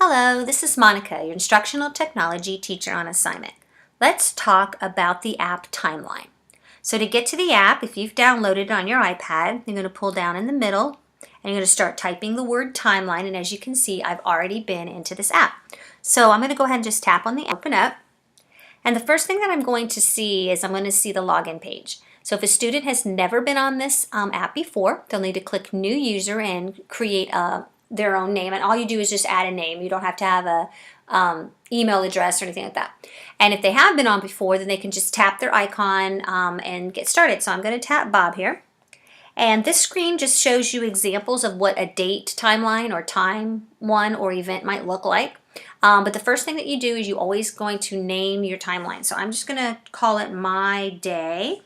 Hello, this is Monica, your instructional technology teacher on assignment. Let's talk about the app Timeline. So to get to the app, if you've downloaded it on your iPad, you're going to pull down in the middle and you're going to start typing the word Timeline, and as you can see, I've already been into this app. So I'm going to go ahead and just tap on the open up, and the first thing that I'm going to see is I'm going to see the login page. So if a student has never been on this app before, they'll need to click New User and create their own name, and all you do is just add a name. You don't have to have a email address or anything like that. And if they have been on before, then they can just tap their icon and get started. So I'm going to tap Bob here. And this screen just shows you examples of what a date timeline or time one or event might look like. But the first thing that you do is you always going to name your timeline. So I'm just going to call it My Day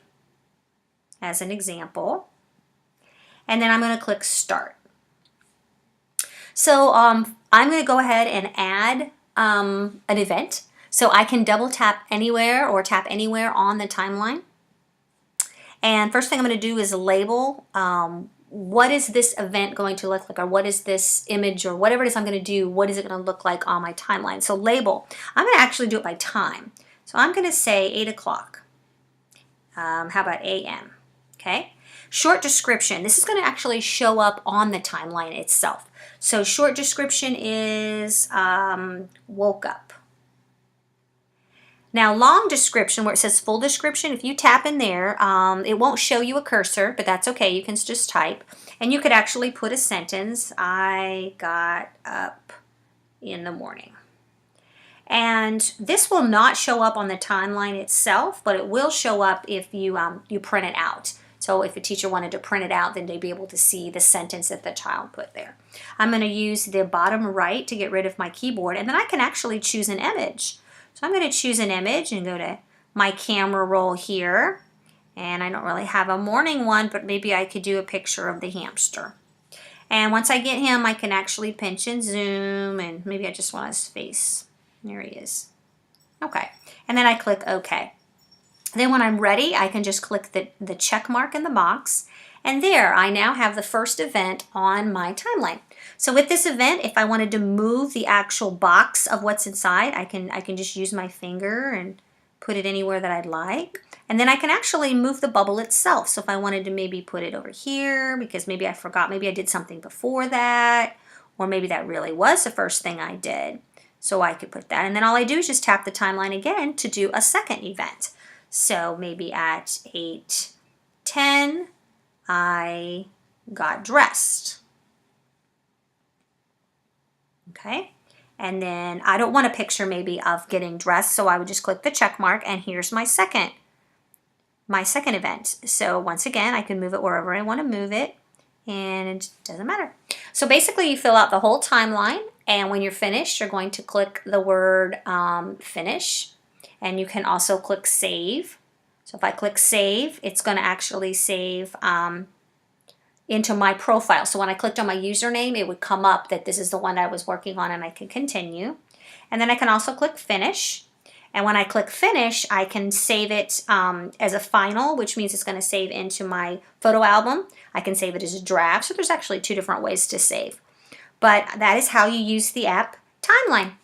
as an example. And then I'm going to click Start. So I'm going to go ahead and add an event. So I can double tap anywhere or tap anywhere on the timeline. And first thing I'm going to do is label what is this event going to look like, or what is this image, or whatever it is I'm going to do, what is it going to look like on my timeline. So label, I'm going to actually do it by time. So I'm going to say 8 o'clock. How about a.m.? Okay. Short description, this is going to actually show up on the timeline itself. So short description is woke up. Now long description, where it says full description, if you tap in there, it won't show you a cursor, but that's okay. You can just type. And you could actually put a sentence, I got up in the morning. And this will not show up on the timeline itself, but it will show up if you, you print it out. So if a teacher wanted to print it out, then they'd be able to see the sentence that the child put there. I'm going to use the bottom right to get rid of my keyboard, and then I can actually choose an image. So I'm going to choose an image and go to my camera roll here. And I don't really have a morning one, but maybe I could do a picture of the hamster. And once I get him, I can actually pinch and zoom, and maybe I just want his face. There he is. Okay. And then I click OK. Then when I'm ready, I can just click the check mark in the box, and there I now have the first event on my timeline. So with this event, if I wanted to move the actual box of what's inside, I can just use my finger and put it anywhere that I'd like. And then I can actually move the bubble itself. So if I wanted to maybe put it over here, because maybe I forgot, maybe I did something before that, or maybe that really was the first thing I did. So I could put that. And then all I do is just tap the timeline again to do a second event. So maybe at 8:10, I got dressed. Okay, and then I don't want a picture maybe of getting dressed, so I would just click the check mark, and here's my second event. So once again, I can move it wherever I want to move it, and it doesn't matter. So basically, you fill out the whole timeline, and when you're finished, you're going to click the word finish. And you can also click save. So if I click save, it's going to actually save into my profile. So when I clicked on my username, it would come up that this is the one I was working on, and I can continue. And then I can also click finish. And when I click finish, I can save it as a final, which means it's going to save into my photo album. I can save it as a draft. So there's actually two different ways to save. But that is how you use the app Timeline.